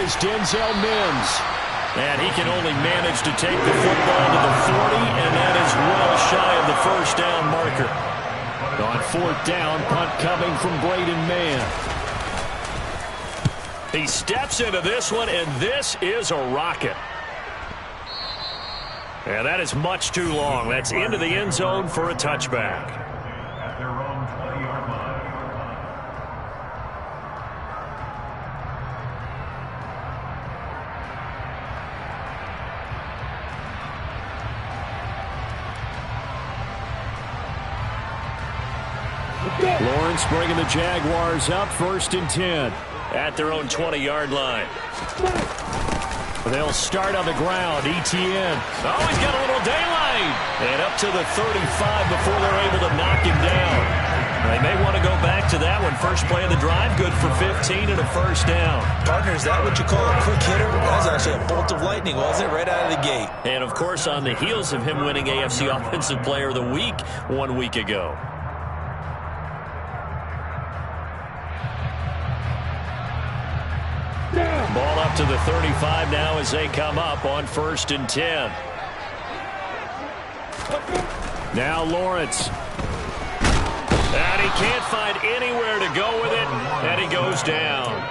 is Denzel Mims. And he can only manage to take the football to the 40, and that is well shy of the first down marker. On fourth down, punt coming from Braden Mann. He steps into this one, and this is a rocket. And that is much too long. That's into the end zone for a touchback. Lawrence bringing the Jaguars up, 1st and 10. At their own 20-yard line. They'll start on the ground. Etienne. Oh, he's got a little daylight. And up to the 35 before they're able to knock him down. They may want to go back to that one. First play of the drive, good for 15 and a first down. Partner, is that what you call a quick hitter? That was actually a bolt of lightning, wasn't it? Right out of the gate. And, of course, on the heels of him winning AFC Offensive Player of the Week 1 week ago. Ball up to the 35 now as they come up on 1st and 10. Now Lawrence. And he can't find anywhere to go with it, and he goes down.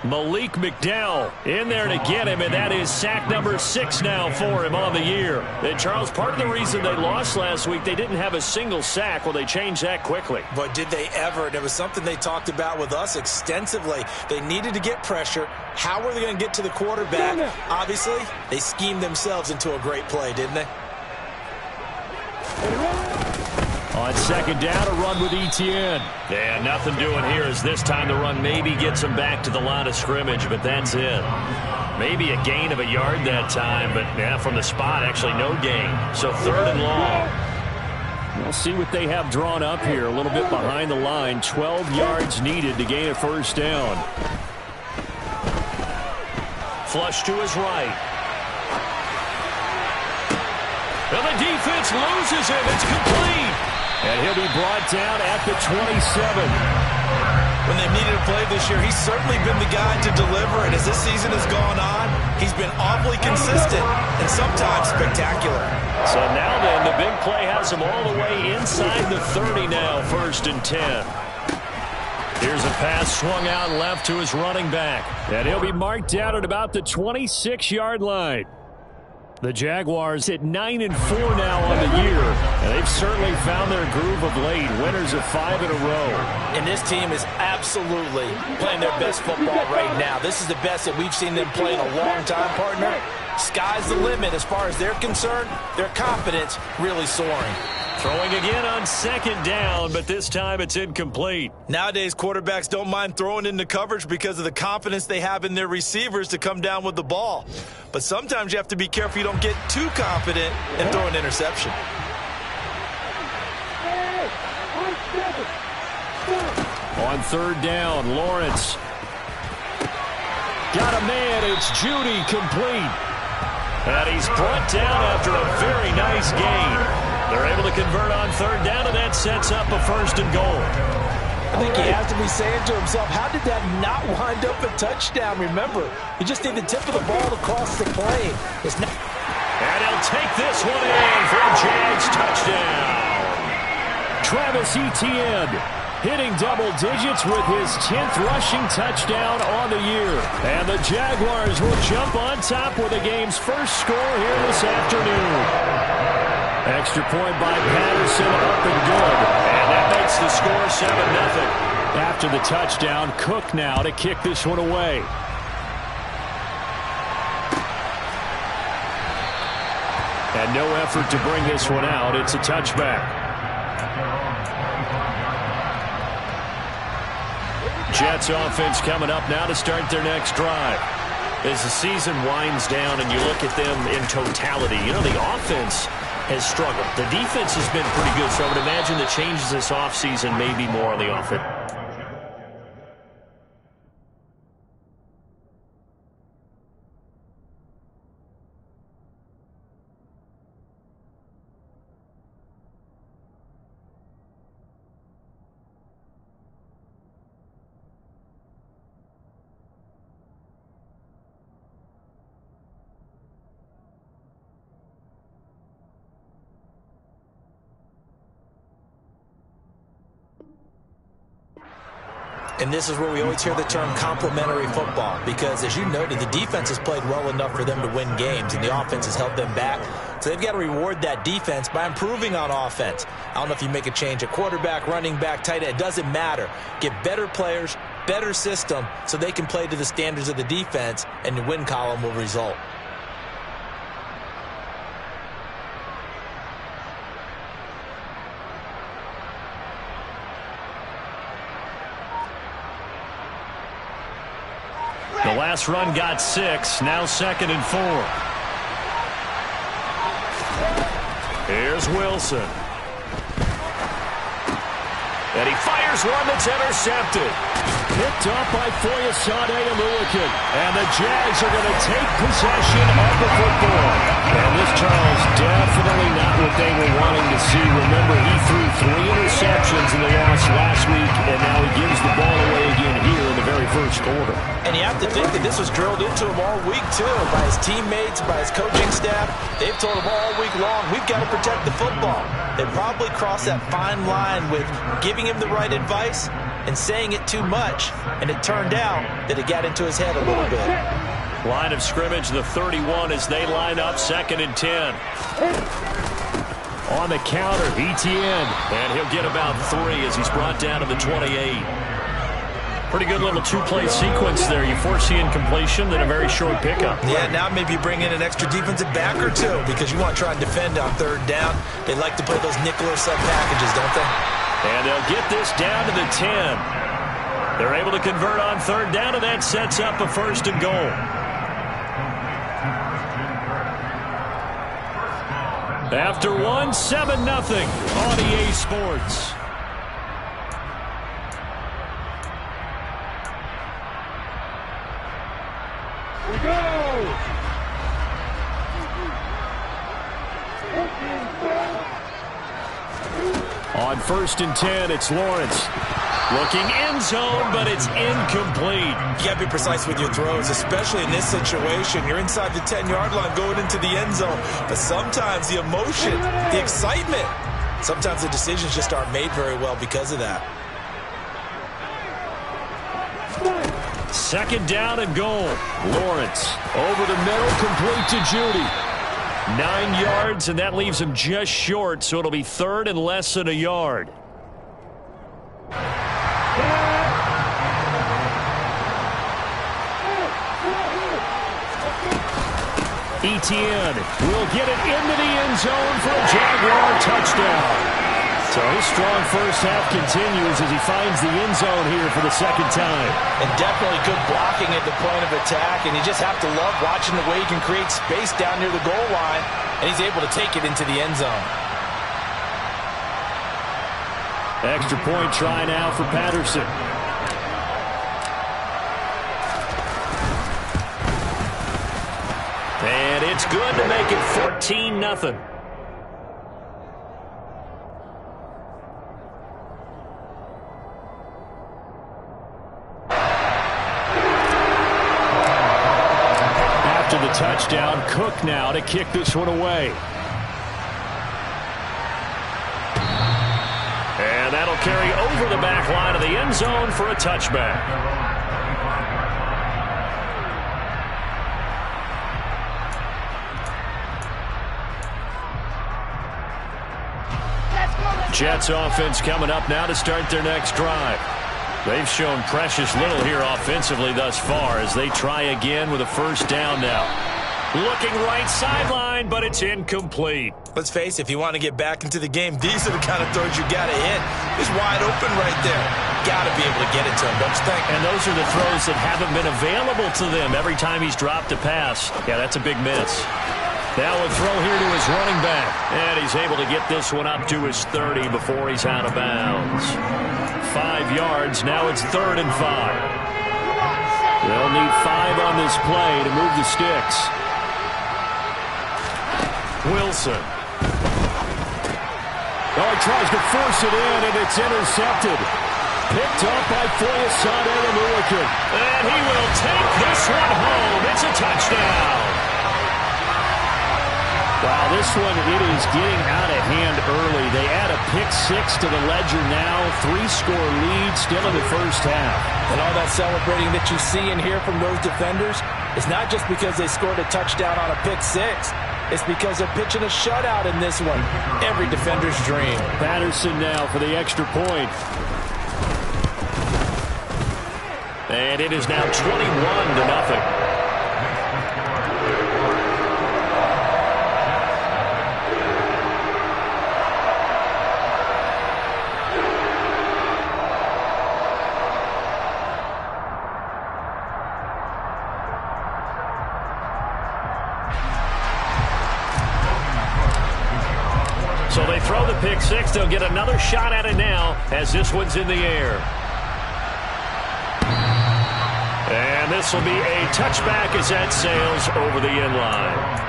Malik McDowell in there to get him, and that is sack number 6 now for him on the year. And Charles, part of the reason they lost last week, they didn't have a single sack. Well, they changed that quickly. But did they ever? And it was something they talked about with us extensively. They needed to get pressure. How were they going to get to the quarterback? Obviously, they schemed themselves into a great play, didn't they? On 2nd down, a run with Etienne. Yeah, nothing doing here as this time the run maybe gets him back to the line of scrimmage, but that's it. Maybe a gain of a yard that time, but yeah, from the spot, actually no gain. So 3rd and long. We'll see what they have drawn up here. A little bit behind the line. 12 yards needed to gain a first down. Flush to his right. Well, the defense loses him. It's complete. And he'll be brought down at the 27. When they've needed a play this year, he's certainly been the guy to deliver. And as this season has gone on, he's been awfully consistent and sometimes spectacular. So now then, the big play has him all the way inside the 30 now, 1st and 10. Here's a pass swung out left to his running back. And he'll be marked down at about the 26-yard line. The Jaguars at 9-4 now on the year, and they've certainly found their groove of late. Winners of 5 in a row. And this team is absolutely playing their best football right now. This is the best that we've seen them play in a long time, partner. Sky's the limit as far as they're concerned. Their confidence really soaring. Throwing again on 2nd down, but this time it's incomplete. Nowadays, quarterbacks don't mind throwing into coverage because of the confidence they have in their receivers to come down with the ball. But sometimes you have to be careful you don't get too confident and throw an interception. On 3rd down, Lawrence. Got a man, it's Judy, complete. And he's brought down after a very nice gain. They're able to convert on 3rd down, and that sets up a 1st and goal. I think he has to be saying to himself, how did that not wind up a touchdown? Remember, you just need the tip of the ball across the plane. And he'll take this one in for a Jags touchdown. Travis Etienne hitting double digits with his 10th rushing touchdown on the year. And the Jaguars will jump on top with the game's first score here this afternoon. Extra point by Patterson, up and good. And that makes the score 7-0. After the touchdown, Cook now to kick this one away. And no effort to bring this one out. It's a touchback. Jets offense coming up now to start their next drive. As the season winds down and you look at them in totality, you know, the offense has struggled. The defense has been pretty good, so I would imagine the changes this offseason may be more on the offense. And this is where we always hear the term complementary football, because as you noted, the defense has played well enough for them to win games, and the offense has held them back. So they've got to reward that defense by improving on offense. I don't know if you make a change at quarterback, running back, tight end. It doesn't matter. Get better players, better system, so they can play to the standards of the defense, and the win column will result. The last run got 6, now 2nd and 4. Here's Wilson. And he fires one that's intercepted. Picked up by Foyesade Oluokun. And the Jags are going to take possession of the football. And this, Charles, definitely not what they were wanting to see. Remember, he threw 3 interceptions in the loss last week, and now he gives the ball away again here in the very first quarter. And you have to think that this was drilled into him all week, too, by his teammates, by his coaching staff. They've told him all week long, we've got to protect the football. They probably crossed that fine line with giving him the right advice and saying it too much, and it turned out that it got into his head a little bit. Line of scrimmage, the 31 as they line up, 2nd and 10. On the counter, Etienne, and he'll get about 3 as he's brought down to the 28. Pretty good little 2-play sequence there. You force the incompletion, then a very short pickup. Yeah, now maybe you bring in an extra defensive back or 2 because you want to try and defend on 3rd down. They like to play those nickel or sub packages, don't they? And they'll get this down to the 10. They're able to convert on 3rd down, and that sets up a 1st and goal. After 1, 7-0 on EA Sports. We go! On 1st and 10, it's Lawrence. Looking end zone, but it's incomplete. You got to be precise with your throws, especially in this situation. You're inside the 10-yard line going into the end zone. But sometimes the emotion, the excitement, sometimes the decisions just aren't made very well because of that. 2nd down and goal. Lawrence over the middle, complete to Judy. 9 yards, and that leaves him just short, so it'll be 3rd and less than a yard. Etienne will get it into the end zone for a Jaguar touchdown. So his strong first half continues as he finds the end zone here for the 2nd time. And definitely good blocking at the point of attack, and you just have to love watching the way he can create space down near the goal line, and he's able to take it into the end zone. Extra point try now for Patterson. And it's good to make it 14-0. After the touchdown, Cook now to kick this one away. And that'll carry over the back line of the end zone for a touchback. Jets offense coming up now to start their next drive. They've shown precious little here offensively thus far as they try again with a 1st down now. Looking right sideline, but it's incomplete. Let's face it, if you want to get back into the game, these are the kind of throws you got to hit. He's wide open right there. Got to be able to get it to him, don't you think? And those are the throws that haven't been available to them every time he's dropped a pass. Yeah, that's a big miss. Now a throw here to his running back. And he's able to get this one up to his 30 before he's out of bounds. 5 yards. Now it's 3rd and 5. They'll need 5 on this play to move the sticks. Wilson. Oh, he tries to force it in, and it's intercepted. Picked up by Foyesade Oluokun. And he will take this one home. It's a touchdown. Wow, this one, it is getting out of hand early. They add a pick six to the ledger now. 3-score lead still in the first half. And all that celebrating that you see and hear from those defenders is not just because they scored a touchdown on a pick six. It's because they're pitching a shutout in this one. Every defender's dream. Patterson now for the extra point. And it is now 21-0. So they throw the pick six. They'll get another shot at it now as this one's in the air. And this will be a touchback as that sails over the end line.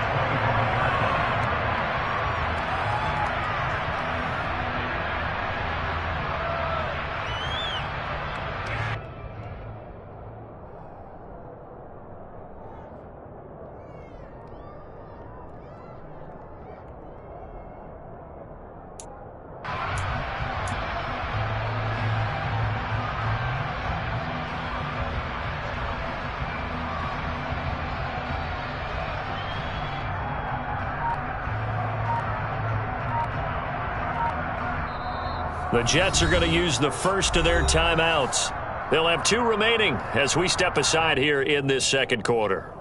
The Jets are going to use the first of their timeouts. They'll have 2 remaining as we step aside here in this second quarter.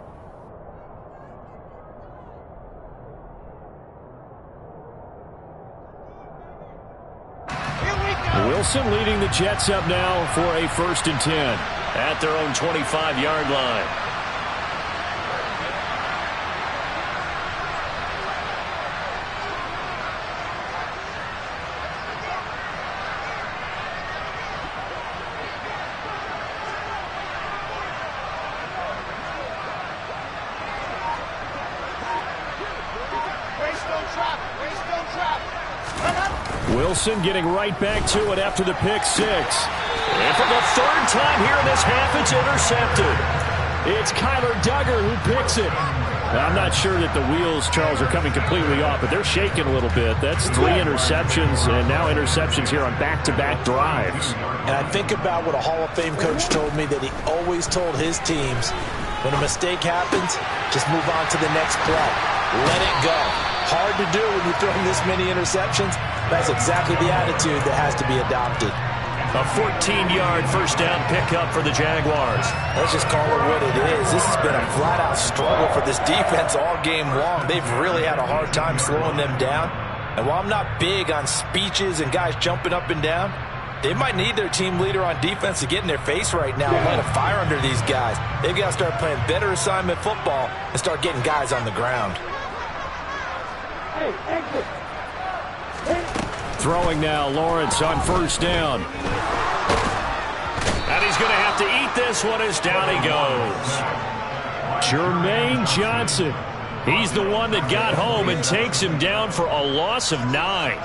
Wilson leading the Jets up now for a 1st and 10 at their own 25-yard line. Wilson getting right back to it after the pick six. And for the 3rd time here in this half, it's intercepted. It's Kyler Duggar who picks it. I'm not sure that the wheels, Charles, are coming completely off, but they're shaking a little bit. That's 3 interceptions, and now interceptions here on back-to-back drives. And I think about what a Hall of Fame coach told me, that he always told his teams, when a mistake happens, just move on to the next play. Let it go. Hard to do when you're throwing this many interceptions. That's exactly the attitude that has to be adopted. A 14-yard first down pickup for the Jaguars. Let's just call it what it is. This has been a flat-out struggle for this defense all game long. They've really had a hard time slowing them down. And while I'm not big on speeches and guys jumping up and down, they might need their team leader on defense to get in their face right now and light a fire under these guys. They've got to start playing better assignment football and start getting guys on the ground. Throwing now, Lawrence on first down. And he's going to have to eat this one as down he goes. Jermaine Johnson. He's the one that got home and takes him down for a loss of 9.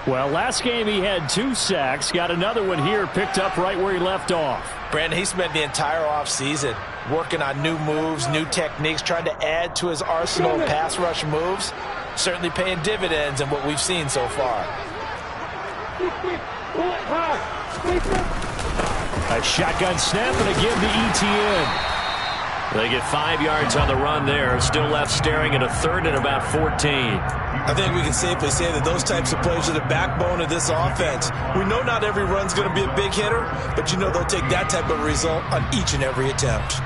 Well, last game he had 2 sacks. Got another one here, picked up right where he left off. Brandon, he spent the entire offseason working on new moves, new techniques, trying to add to his arsenal of pass rush moves. Certainly paying dividends in what we've seen so far. A shotgun snap and again to Etienne. They get 5 yards on the run there. Still left staring at a 3rd and about 14. I think we can safely say that those types of plays are the backbone of this offense. We know not every run's going to be a big hitter, but you know they'll take that type of result on each and every attempt.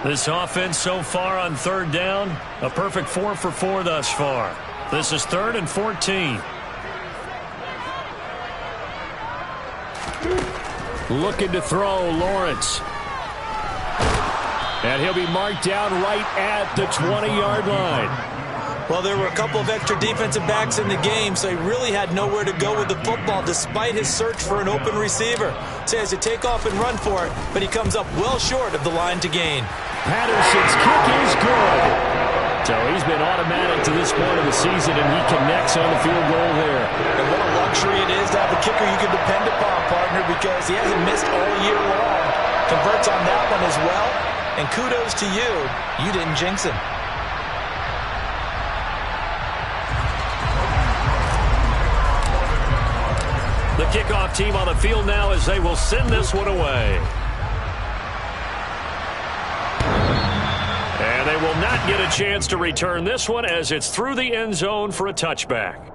This offense so far on 3rd down, a perfect 4 for 4 thus far. This is 3rd and 14. Looking to throw, Lawrence. And he'll be marked down right at the 20-yard line. Well, there were a couple of extra defensive backs in the game, so he really had nowhere to go with the football despite his search for an open receiver. So he has to take off and run for it, but he comes up well short of the line to gain. Patterson's kick is good. So he's been automatic to this point of the season, and he connects on the field goal there. And what a luxury it is to have a kicker you can depend upon, partner, because he hasn't missed all year long. Converts on that one as well. And kudos to you. You didn't jinx him. The kickoff team on the field now as they will send this one away. And they will not get a chance to return this one as it's through the end zone for a touchback.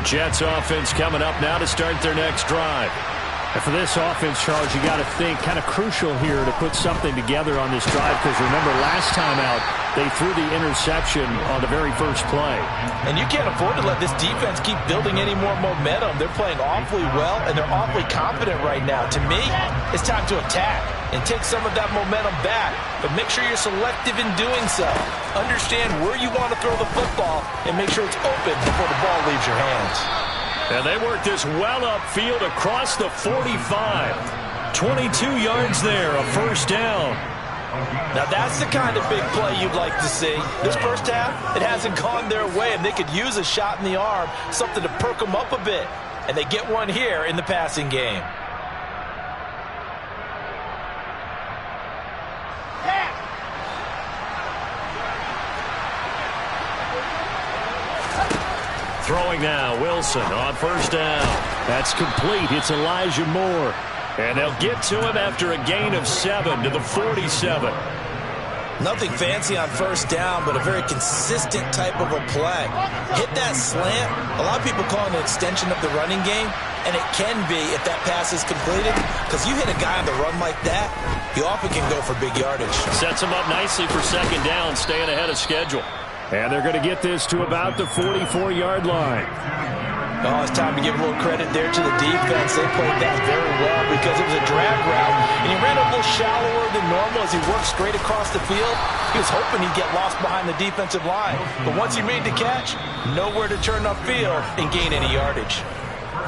Jets offense coming up now to start their next drive. And for this offense, Charles, you got to think kind of crucial here to put something together on this drive, because remember last time out they threw the interception on the very first play. And you can't afford to let this defense keep building any more momentum. They're playing awfully well, and they're awfully confident right now. To me, it's time to attack and take some of that momentum back, but make sure you're selective in doing so. Understand where you want to throw the football and make sure it's open before the ball leaves your hands. And they work this well upfield across the 45. 22 yards there, a first down. Now that's the kind of big play you'd like to see. This first half, it hasn't gone their way, and they could use a shot in the arm, something to perk them up a bit. And they get one here in the passing game. Throwing now, Wilson on first down. That's complete. It's Elijah Moore. And they'll get to him after a gain of 7 to the 47. Nothing fancy on first down, but a very consistent type of a play. Hit that slant. A lot of people call it an extension of the running game, and it can be if that pass is completed, because you hit a guy on the run like that, he often can go for big yardage. Sets him up nicely for second down, staying ahead of schedule. And they're going to get this to about the 44-yard line. Oh, it's time to give a little credit there to the defense. They played that very well because it was a drag route, and he ran a little shallower than normal as he worked straight across the field. He was hoping he'd get lost behind the defensive line, but once he made the catch, nowhere to turn upfield and gain any yardage.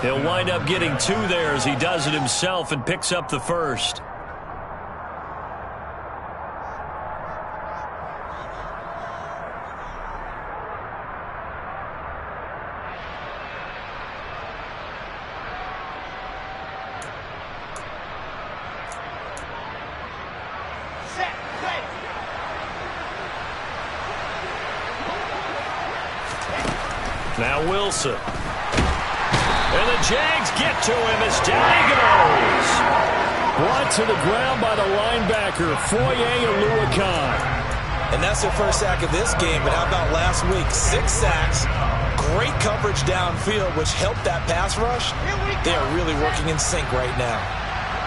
He'll wind up getting 2 there as he does it himself and picks up the first. Now Wilson. And the Jags get to him as down he goes. Brought to the ground by the linebacker, Foye Oluokun. And that's their first sack of this game, but how about last week? 6 sacks, great coverage downfield, which helped that pass rush. They are really working in sync right now.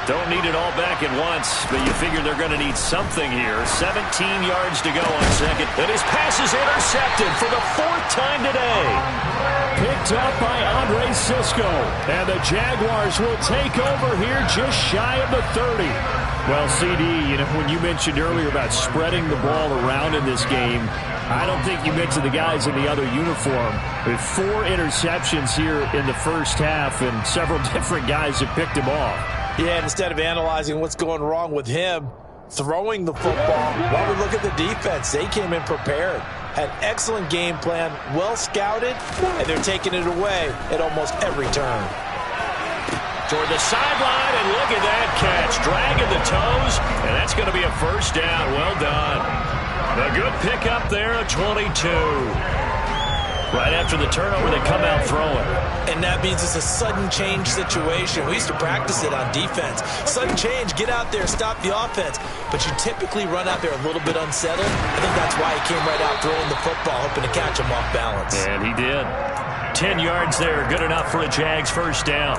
Don't need it all back at once, but you figure they're going to need something here. 17 yards to go on second. And his pass is intercepted for the 4th time today. Picked up by Andre Cisco. And the Jaguars will take over here just shy of the 30. Well, CD, when you mentioned earlier about spreading the ball around in this game, I don't think you mentioned the guys in the other uniform. With 4 interceptions here in the first half, and several different guys have picked him off. Yeah, instead of analyzing what's going wrong with him, throwing the football, while we look at the defense, they came in prepared. Had excellent game plan, well scouted, and they're taking it away at almost every turn. Toward the sideline, and look at that catch. Dragging the toes, and that's going to be a first down. Well done. A good pickup there, a 22. Right after the turnover, they come out throwing. And that means it's a sudden change situation. We used to practice it on defense. Sudden change, get out there, stop the offense. But you typically run out there a little bit unsettled. I think that's why he came right out throwing the football, hoping to catch him off balance. And he did. 10 yards there, good enough for a Jags first down.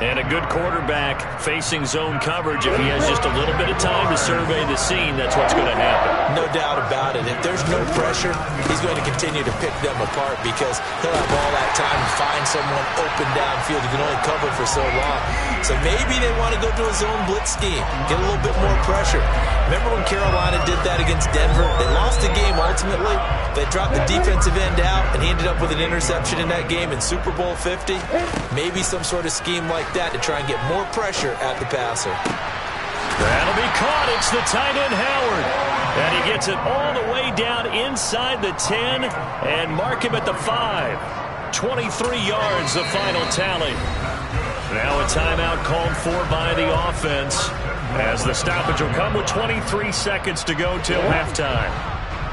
And a good quarterback facing zone coverage. If he has just a little bit of time to survey the scene, that's what's going to happen. No doubt about it. If there's no pressure, he's going to continue to pick them apart because he'll have all that time to find someone open downfield who can only cover for so long. So maybe they want to go to a zone blitz scheme, get a little bit more pressure. Remember when Carolina did that against Denver? They lost the game ultimately. They dropped the defensive end out, and he ended up with an interception in that game in Super Bowl 50. Maybe some sort of scheme like that to try and get more pressure at the passer. That'll be caught. It's the tight end, Howard. And he gets it all the way down inside the 10 and mark him at the 5. 23 yards, the final tally. Now a timeout called for by the offense as the stoppage will come with 23 seconds to go till halftime.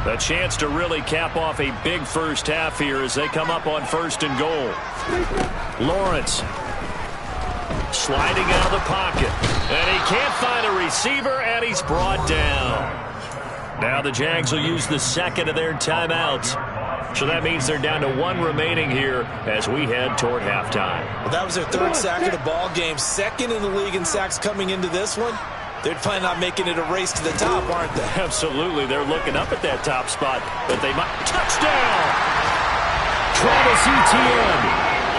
A chance to really cap off a big first half here as they come up on 1st and goal. Lawrence sliding out of the pocket. And he can't find a receiver, and he's brought down. Now the Jags will use the second of their timeouts. So that means they're down to 1 remaining here as we head toward halftime. Well, that was their 3rd sack of the ball game. 2nd in the league in sacks coming into this one. They're planning on making it a race to the top, aren't they? Absolutely. They're looking up at that top spot, but they might. Touchdown! Travis Etienne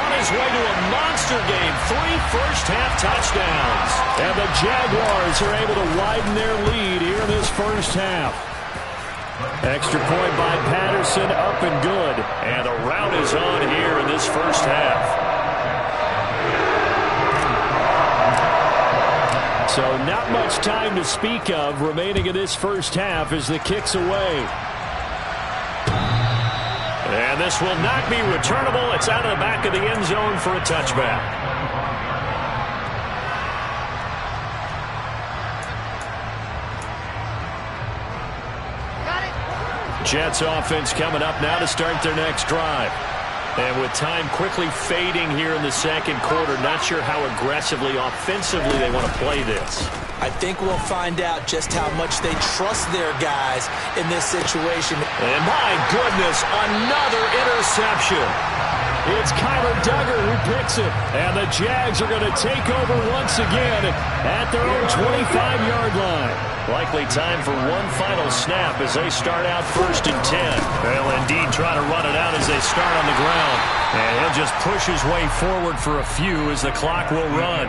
on his way to a monster game. 3 first-half touchdowns. And the Jaguars are able to widen their lead here in this first half. Extra point by Patterson, up and good. And the rout is on here in this first half. So not much time to speak of remaining in this first half as the kick's away. And this will not be returnable. It's out of the back of the end zone for a touchback. Jets offense coming up now to start their next drive. And with time quickly fading here in the second quarter, not sure how aggressively, offensively they want to play this. I think we'll find out just how much they trust their guys in this situation. And my goodness, another interception. It's Kyler Duggar who picks it. And the Jags are going to take over once again at their own 25-yard line. Likely time for one final snap as they start out 1st and 10. They'll indeed try to run it out as they start on the ground. And he'll just push his way forward for a few as the clock will run.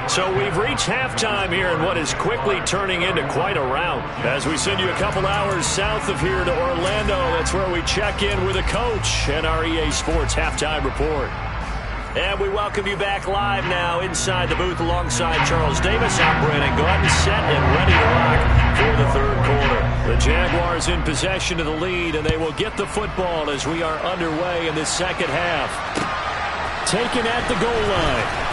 So we've reached halftime here in what is quickly turning into quite a rout. As we send you a couple hours south of here to Orlando, that's where we check in with a coach and our EA Sports Halftime Report. And we welcome you back live now inside the booth alongside Charles Davis. I'm Brandon Gaudin, set and ready to rock for the 3rd quarter. The Jaguars in possession of the lead, and they will get the football as we are underway in this second half. Taken at the goal line.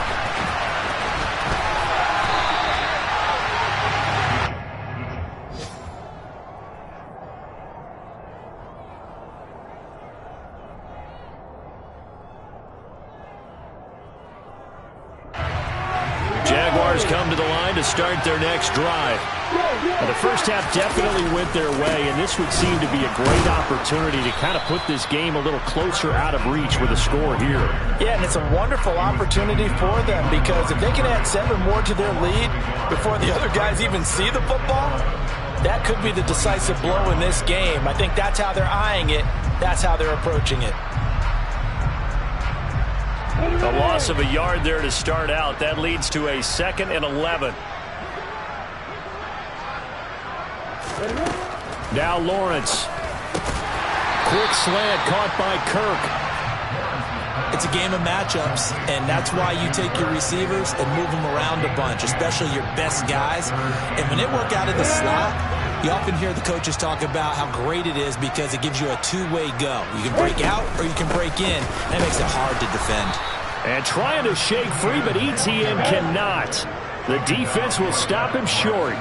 Jaguars come to the line to start their next drive. Well, the first half definitely went their way, and this would seem to be a great opportunity to kind of put this game a little closer out of reach with a score here. Yeah, and it's a wonderful opportunity for them because if they can add 7 more to their lead before the other guys even see the football, that could be the decisive blow in this game. I think that's how they're eyeing it. That's how they're approaching it. A loss of a yard there to start out. That leads to a 2nd and 11. Now Lawrence. Quick slant caught by Kirk. It's a game of matchups, and that's why you take your receivers and move them around a bunch, especially your best guys. And when they work out of the slot, you often hear the coaches talk about how great it is because it gives you a two-way go. You can break out or you can break in. That makes it hard to defend. And trying to shake free, but Etienne cannot. The defense will stop him short.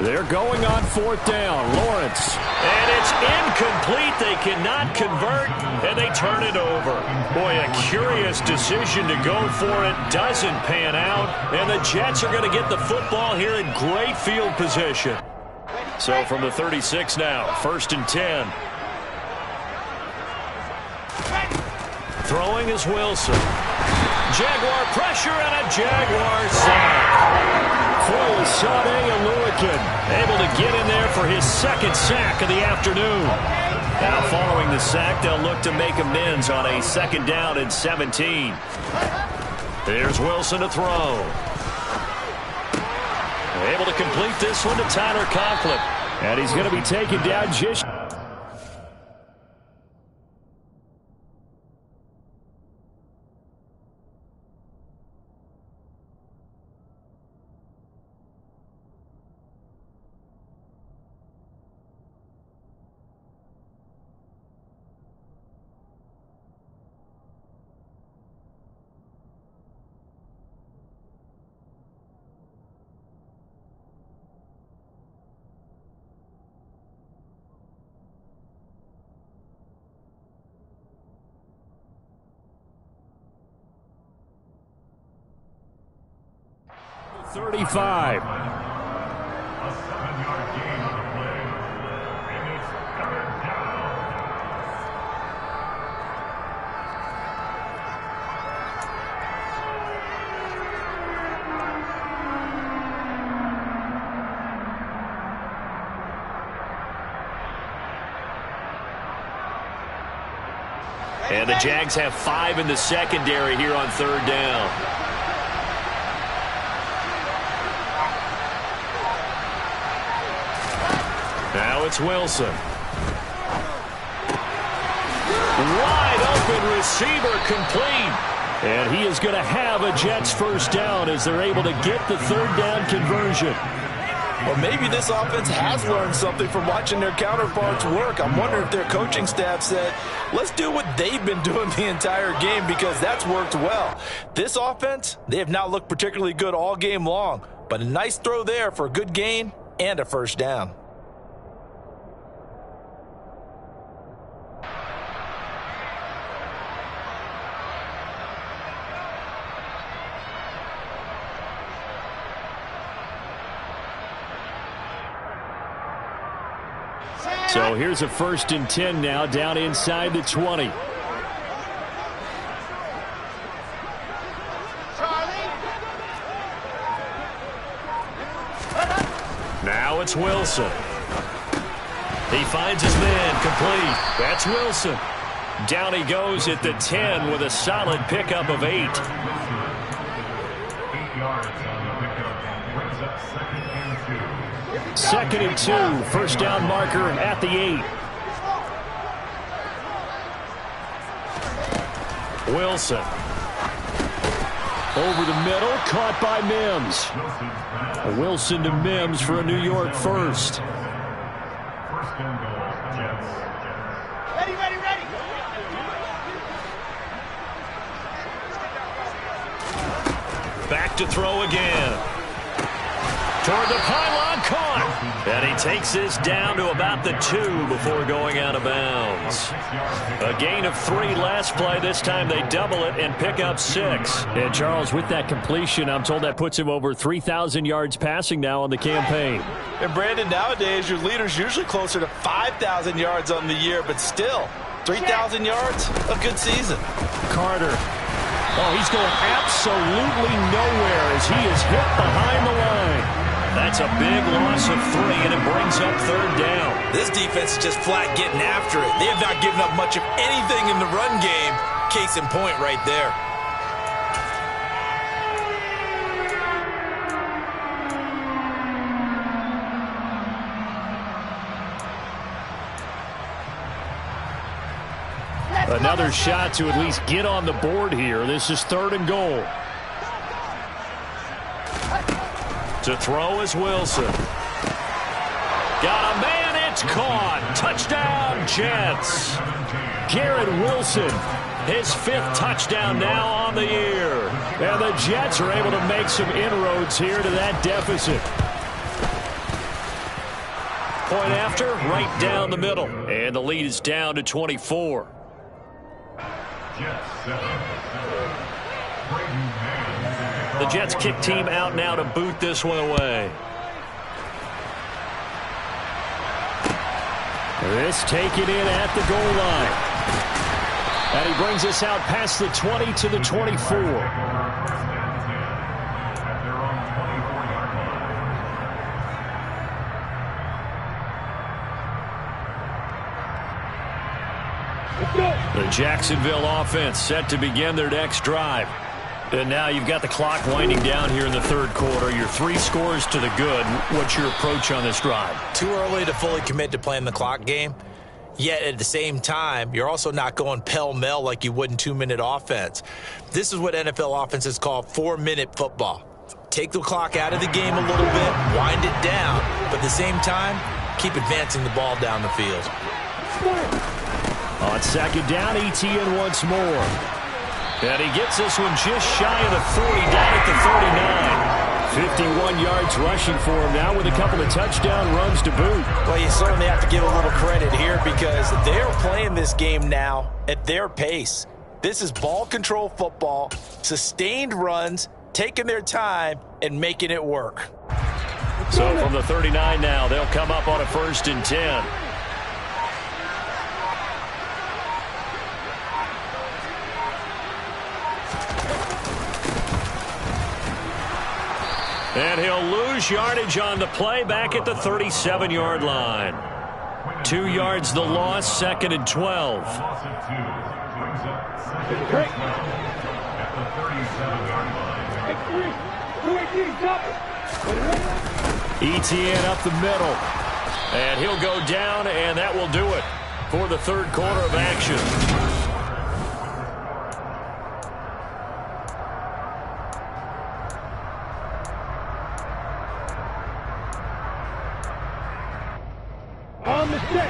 They're going on fourth down. Lawrence. And it's incomplete. They cannot convert, and they turn it over. Boy, a curious decision to go for it. Doesn't pan out, and the Jets are going to get the football here in great field position. So from the 36 now, 1st and 10. Throwing is Wilson. Jaguar pressure and a Jaguar sack. For Sade Oluwakin, able to get in there for his 2nd sack of the afternoon. Now following the sack, they'll look to make amends on a 2nd down and 17. Here's Wilson to throw. Able to complete this one to Tyler Conklin. And he's going to be taken down just... .35. A 7-yard gain on the play, and it's 3rd down. And the Jags have 5 in the secondary here on 3rd down. Now it's Wilson. Wide open receiver complete. And he is going to have a Jets 1st down as they're able to get the 3rd down conversion. Well, maybe this offense has learned something from watching their counterparts work. I'm wondering if their coaching staff said, let's do what they've been doing the entire game, because that's worked well. This offense, they have not looked particularly good all game long, but a nice throw there for a good gain and a 1st down. So here's a 1st and 10 now, down inside the 20. Now it's Wilson. He finds his man complete. That's Wilson. Down he goes at the 10 with a solid pickup of 8. 8 yards on the pickup. Brings up 2nd and 2. 2nd and 2, 1st down marker at the 8. Wilson. Over the middle, caught by Mims. Wilson to Mims for a New York 1st. 1st and goal, Jets. Back to throw again. Toward the pylon, caught. And he takes this down to about the 2 before going out of bounds. A gain of 3 last play. This time they double it and pick up 6. And Charles, with that completion, I'm told that puts him over 3,000 yards passing now on the campaign. And Brandon, nowadays your leader's usually closer to 5,000 yards on the year, but still, 3,000 yards, a good season. Carter. Oh, he's going absolutely nowhere as he is hit behind the line. That's a big loss of 3, and it brings up 3rd down. This defense is just flat getting after it. They have not given up much of anything in the run game. Case in point right there. Another shot to at least get on the board here. This is 3rd and goal. To throw is Wilson. Got a man, it's caught. Touchdown, Jets. Garrett Wilson, his 5th touchdown now on the year. And the Jets are able to make some inroads here to that deficit. point after, right down the middle. And the lead is down to 24. The Jets kick team out now to boot this one away. This taken in at the goal line. And he brings us out past the 20 to the 24. The Jacksonville offense set to begin their next drive. And now you've got the clock winding down here in the third quarter. Your 3 scores to the good. What's your approach on this drive? Too early to fully commit to playing the clock game. Yet at the same time, you're also not going pell-mell like you would in 2-minute offense. This is what NFL offenses call 4-minute football. Take the clock out of the game a little bit, wind it down, but at the same time, keep advancing the ball down the field. On second down, Etienne once more. And he gets this one just shy of the 40, down at the 39. 51 yards rushing for him now with a couple of touchdown runs to boot. Well, you certainly have to give a little credit here because they're playing this game now at their pace. This is ball control football, sustained runs, taking their time, and making it work. So from the 39 now, they'll come up on a 1st and 10. And he'll lose yardage on the play back at the 37-yard line. 2 yards the loss, 2nd and 12. Etienne up the middle. And he'll go down, and that will do it for the third quarter of action.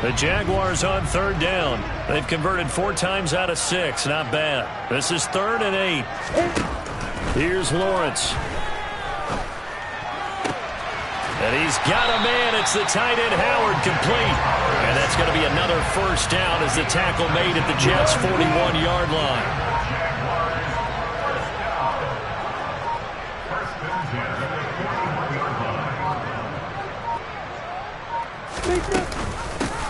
The Jaguars on 3rd down. They've converted 4 times out of 6. Not bad. This is 3rd and 8. Here's Lawrence. And he's got a man. It's the tight end Howard, complete. And that's going to be another 1st down as the tackle made at the Jets' 41-yard line.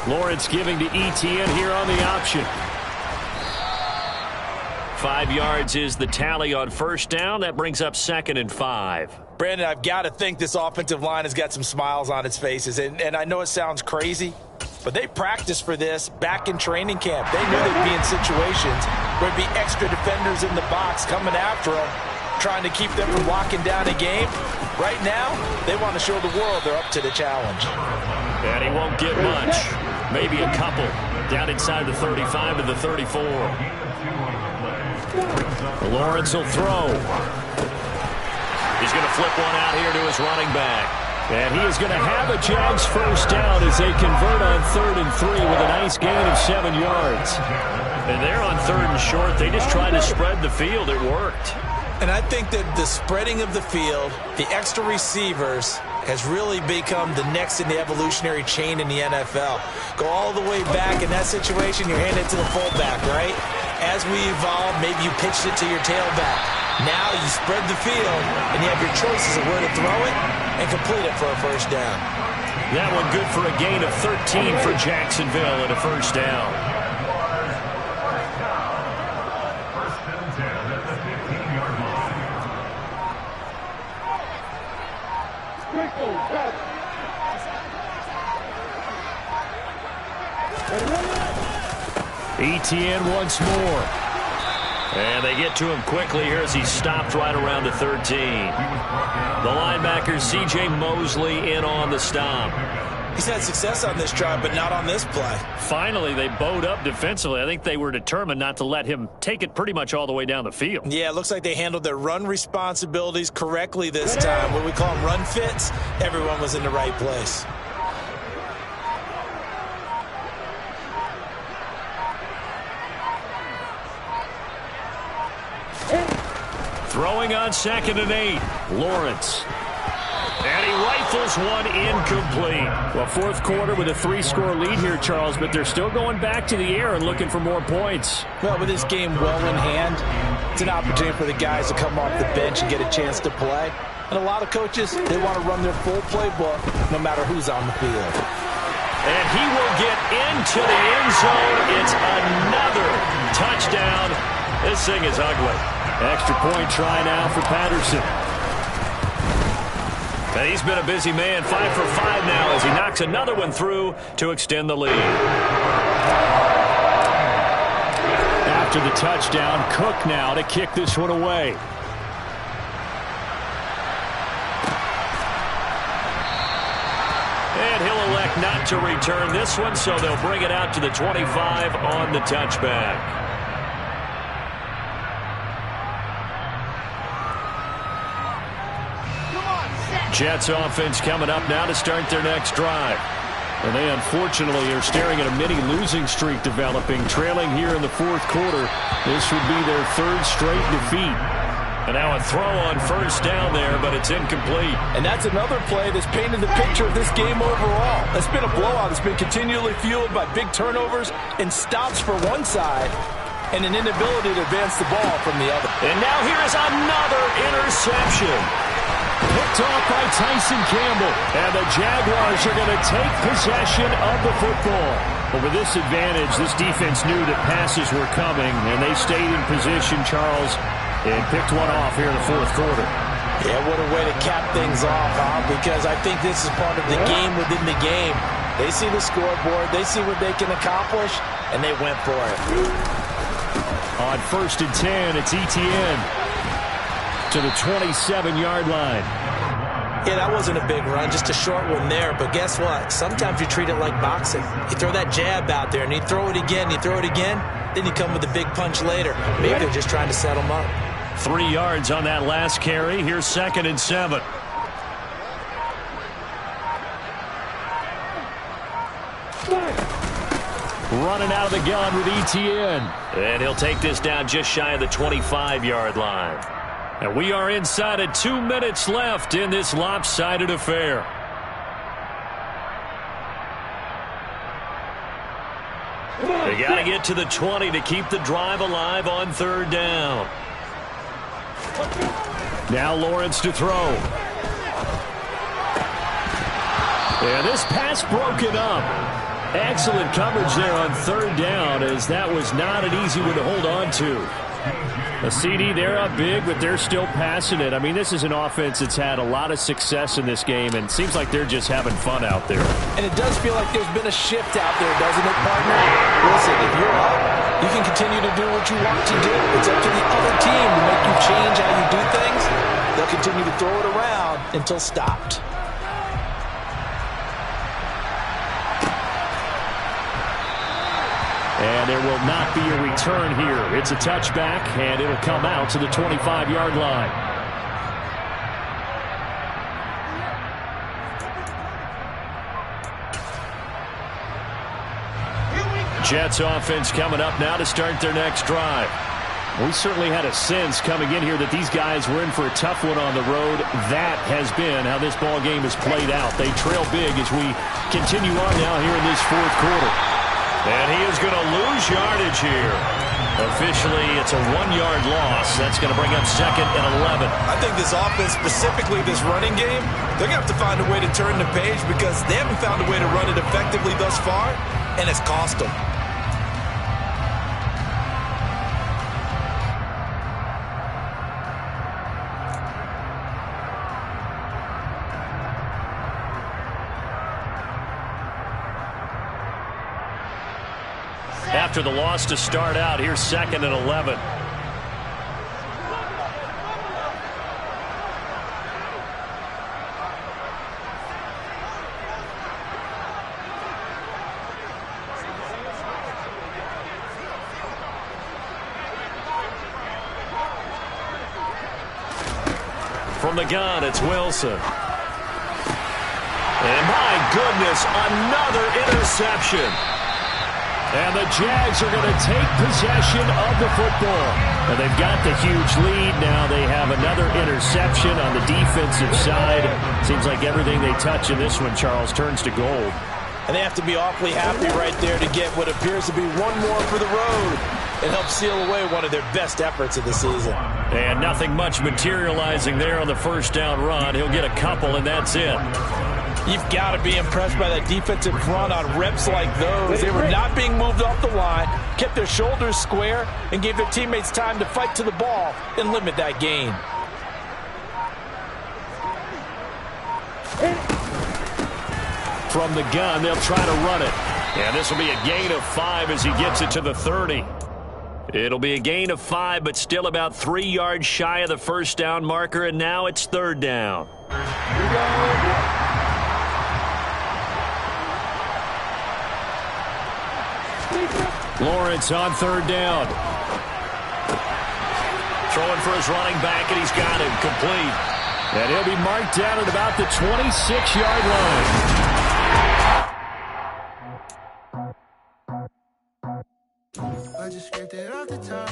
Lawrence giving to Etienne here on the option. 5 yards is the tally on 1st down. That brings up 2nd and 5. Brandon, I've got to think this offensive line has got some smiles on its faces. And I know it sounds crazy, but they practiced for this back in training camp. They knew they'd be in situations where there'd be extra defenders in the box coming after them, trying to keep them from locking down a game. Right now, they want to show the world they're up to the challenge. And he won't get much. Maybe a couple. Down inside the 35 to the 34. Lawrence will throw. He's going to flip one out here to his running back. And he is going to have a Jags 1st down as they convert on 3rd and 3 with a nice gain of 7 yards. And they're on 3rd and short. They just tried to spread the field. It worked. And I think that the spreading of the field, the extra receivers, has really become the next in the evolutionary chain in the NFL. Go all the way back in that situation, you're handing it to the fullback, right? As we evolve, maybe you pitched it to your tailback. Now you spread the field, and you have your choices of where to throw it and complete it for a 1st down. That one good for a gain of 13 for Jacksonville and a 1st down. Etienne once more. And they get to him quickly here as he stopped right around the 13. The linebacker, C.J. Mosley, in on the stop. He's had success on this drive, but not on this play. Finally, they bowed up defensively. I think they were determined not to let him take it pretty much all the way down the field. Yeah, it looks like they handled their run responsibilities correctly this time. What we call them run fits, everyone was in the right place. Throwing on 2nd and 8. Lawrence. And he rifles rifles one incomplete. Well, fourth quarter with a 3-score lead here, Charles, but they're still going back to the air and looking for more points. Well, with this game well in hand, it's an opportunity for the guys to come off the bench and get a chance to play. And a lot of coaches, they want to run their full playbook no matter who's on the field. And he will get into the end zone. It's another touchdown. This thing is ugly. Extra point try now for Patterson. And he's been a busy man, 5 for 5 now as he knocks another one through to extend the lead. After the touchdown, Cook now to kick this one away. And he'll elect not to return this one, so they'll bring it out to the 25 on the touchback. Jets offense coming up now to start their next drive. And they unfortunately are staring at a mini losing streak developing, trailing here in the fourth quarter. This would be their third straight defeat. And now a throw on first down there, but it's incomplete. And that's another play that's painted the picture of this game overall. It's been a blowout. It's been continually fueled by big turnovers and stops for one side and an inability to advance the ball from the other. And now here is another interception. Picked off by Tyson Campbell. And the Jaguars are going to take possession of the football. But with this advantage, this defense knew that passes were coming, and they stayed in position, Charles, and picked one off here in the fourth quarter. Yeah, what a way to cap things off, huh? Because I think this is part of the game within the game. They see the scoreboard, they see what they can accomplish, and they went for it. On 1st and 10, it's Etienne to the 27-yard line. Yeah, that wasn't a big run, just a short one there. But guess what? Sometimes you treat it like boxing. You throw that jab out there, and you throw it again, then you come with a big punch later. Maybe they're just trying to set them up. 3 yards on that last carry. Here's 2nd and 7. Running out of the gun with Etienne. And he'll take this down just shy of the 25-yard line. And we are inside of 2 minutes left in this lopsided affair. They got to get to the 20 to keep the drive alive on 3rd down. Now Lawrence to throw. And this pass broken up. Excellent coverage there on 3rd down, as that was not an easy one to hold on to. A CD, they're up big, but they're still passing it. I mean, this is an offense that's had a lot of success in this game, and it seems like they're just having fun out there. And it does feel like there's been a shift out there, doesn't it, partner? Listen, if you're up, you can continue to do what you want to do. It's up to the other team to make you change how you do things. They'll continue to throw it around until stopped. And there will not be a return here. It's a touchback, and it'll come out to the 25-yard line. Jets offense coming up now to start their next drive. We certainly had a sense coming in here that these guys were in for a tough one on the road. That has been how this ball game has played out. They trail big as we continue on now here in this fourth quarter. And he is going to lose yardage here. Officially, it's a 1-yard loss. That's going to bring up 2nd and 11. I think this offense, specifically this running game, they're going to have to find a way to turn the page because they haven't found a way to run it effectively thus far, and it's cost them. After the loss to start out, here's 2nd and 11. From the gun, it's Wilson. And my goodness, another interception. And the Jags are going to take possession of the football. And they've got the huge lead. Now they have another interception on the defensive side. Seems like everything they touch in this one, Charles, turns to gold. And they have to be awfully happy right there to get what appears to be one more for the road and help seal away one of their best efforts of the season. And nothing much materializing there on the first down run. He'll get a couple, and that's it. You've got to be impressed by that defensive front on reps like those. They were not being moved off the line, kept their shoulders square, and gave their teammates time to fight to the ball and limit that gain. From the gun, they'll try to run it. And this will be a gain of 5 as he gets it to the 30. It'll be a gain of 5, but still about 3 yards shy of the first down marker, and now it's third down. Lawrence on third down. Throwing for his running back, and he's got him complete. And he'll be marked down at about the 26-yard line. I just scraped it off the top.